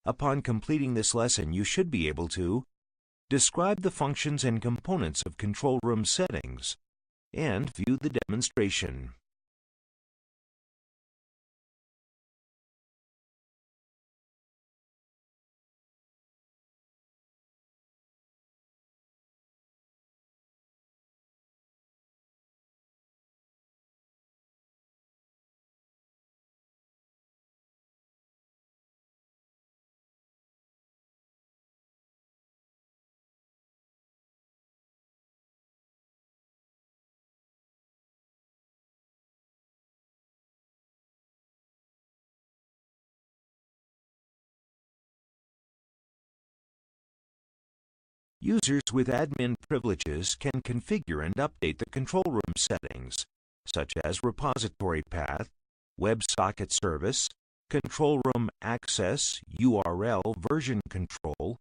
Upon completing this lesson, you should be able to describe the functions and components of control room settings and view the demonstration. Users with admin privileges can configure and update the control room settings, such as repository path, WebSocket service, control room access, URL version control,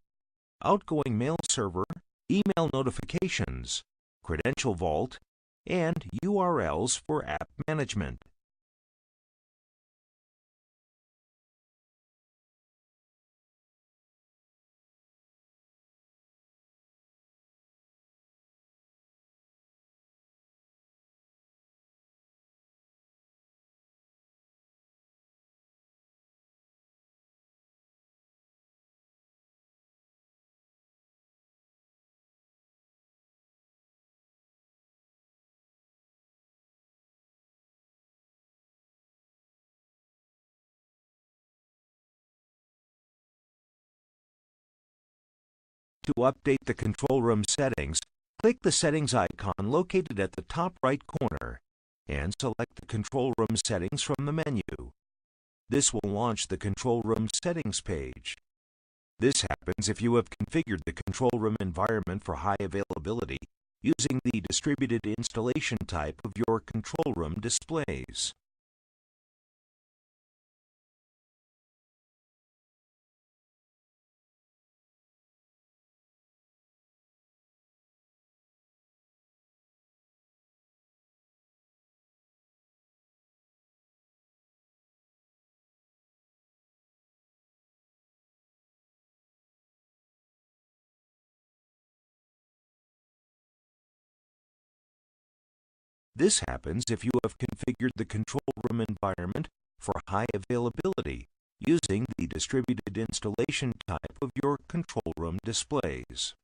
outgoing mail server, email notifications, credential vault, and URLs for app management. To update the control room settings, click the settings icon located at the top right corner and select the control room settings from the menu. This will launch the control room settings page. This happens if you have configured the control room environment for high availability using the distributed installation type of your control room displays. This happens if you have configured the control room environment for high availability using the distributed installation type of your control room displays.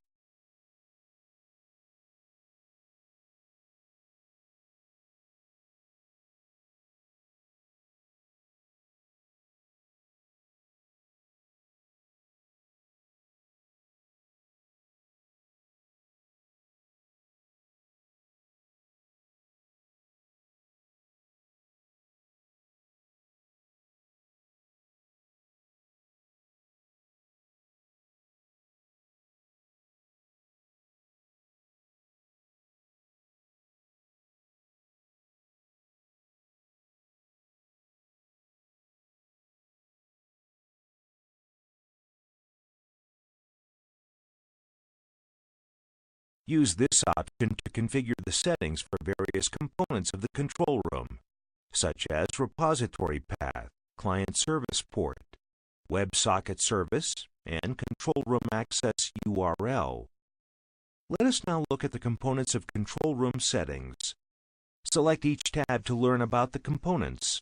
Use this option to configure the settings for various components of the control room, such as repository path, client service port, WebSocket service, and control room access URL. Let us now look at the components of control room settings. Select each tab to learn about the components.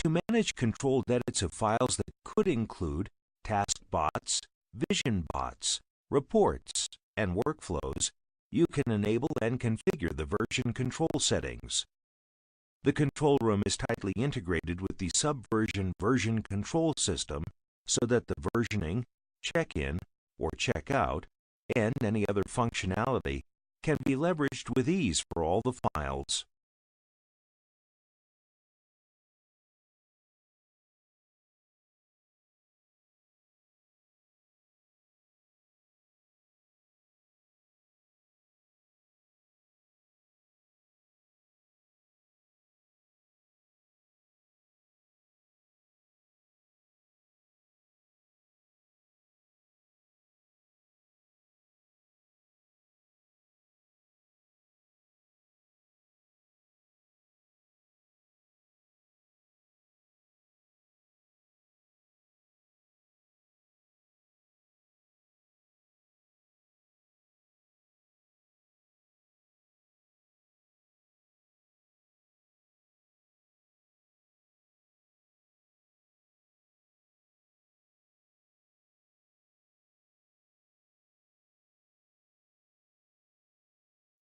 To manage controlled edits of files that could include task bots, vision bots, reports, and workflows, You can enable and configure the version control settings. The control room is tightly integrated with the Subversion version control system so that the versioning, check-in, or check-out, and any other functionality can be leveraged with ease for all the files.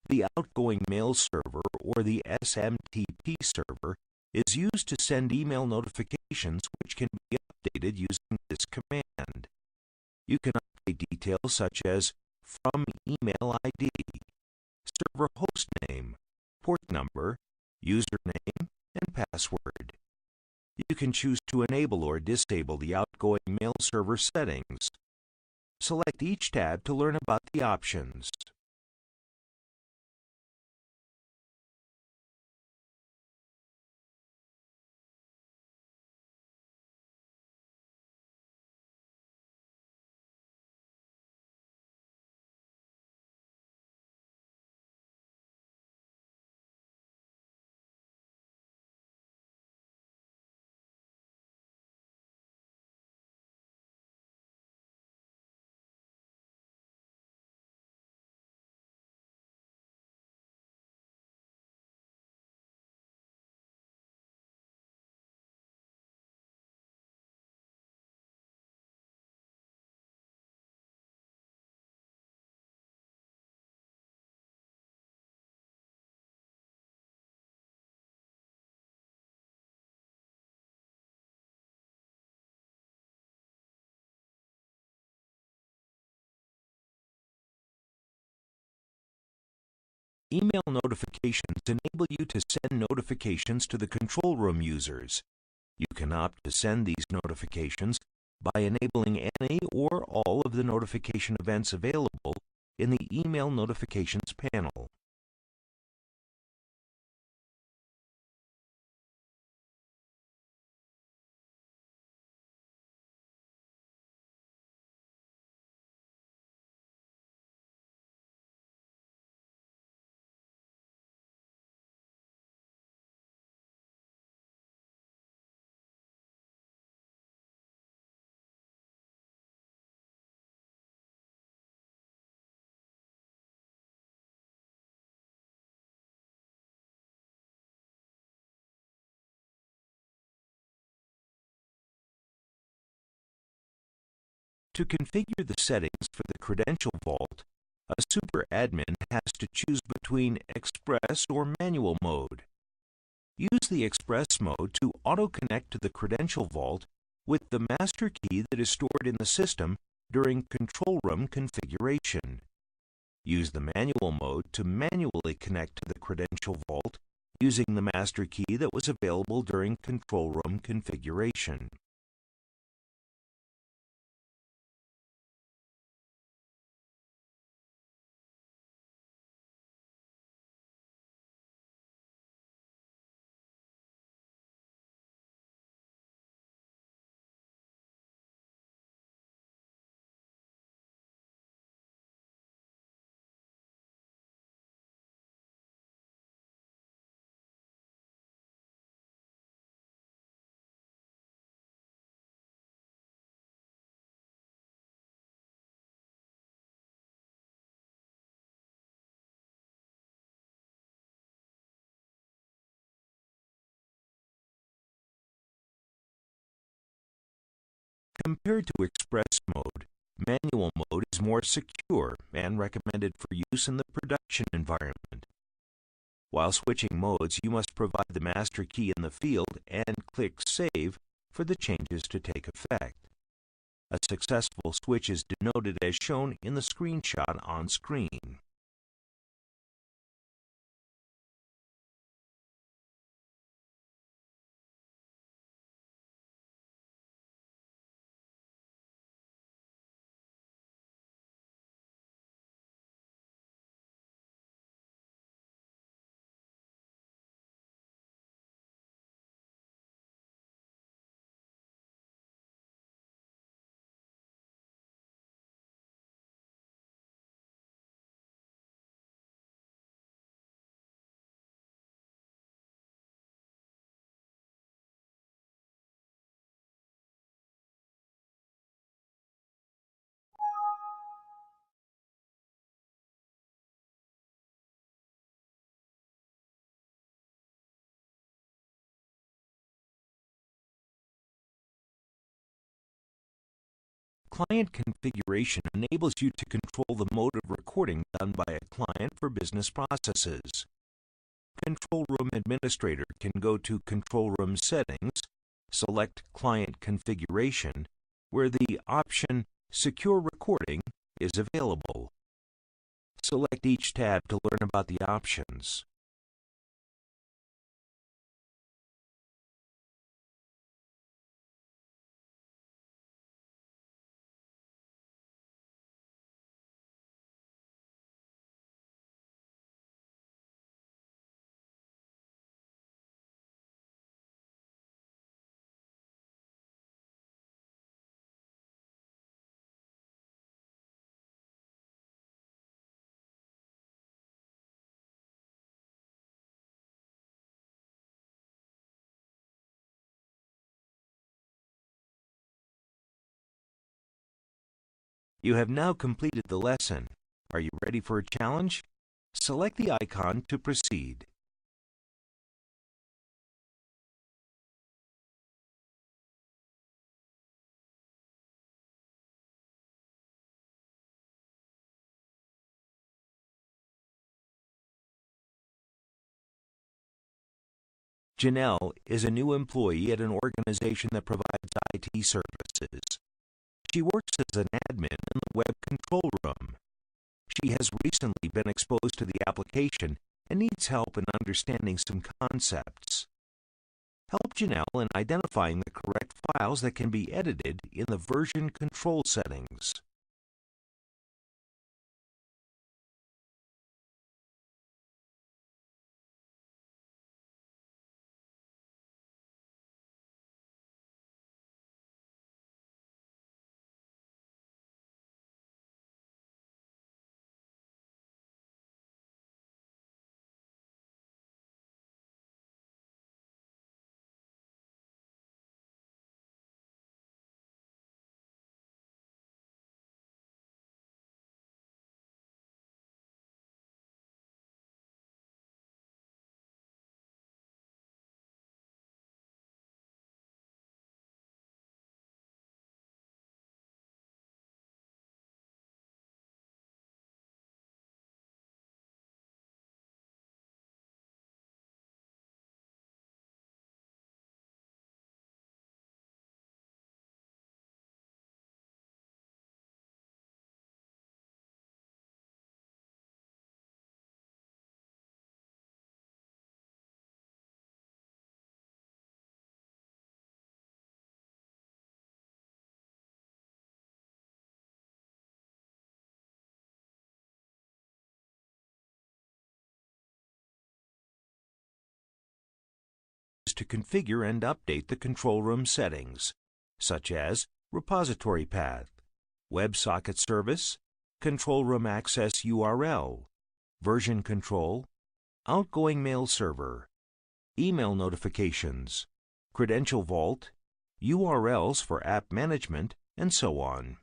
The outgoing mail server, or the SMTP server, is used to send email notifications which can be updated using this command. You can update details such as from email ID, server host name, port number, username, and password. You can choose to enable or disable the outgoing mail server settings. Select each tab to learn about the options. Email notifications enable you to send notifications to the control room users. You can opt to send these notifications by enabling any or all of the notification events available in the Email Notifications panel. To configure the settings for the credential vault, a super admin has to choose between Express or Manual mode. Use the Express mode to auto-connect to the credential vault with the master key that is stored in the system during control room configuration. Use the Manual mode to manually connect to the credential vault using the master key that was available during control room configuration. Compared to Express mode, Manual mode is more secure and recommended for use in the production environment. While switching modes, you must provide the master key in the field and click Save for the changes to take effect. A successful switch is denoted as shown in the screenshot on screen. Client configuration enables you to control the mode of recording done by a client for business processes. Control Room Administrator can go to Control Room Settings, select Client Configuration, where the option Secure Recording is available. Select each tab to learn about the options. You have now completed the lesson. Are you ready for a challenge? Select the icon to proceed. Janelle is a new employee at an organization that provides IT services. She works as an admin in the web control room. She has recently been exposed to the application and needs help in understanding some concepts. Help Janelle in identifying the correct files that can be edited in the version control settings. To configure and update the control room settings, such as repository path, WebSocket service, control room access URL, version control, outgoing mail server, email notifications, credential vault, URLs for app management, and so on.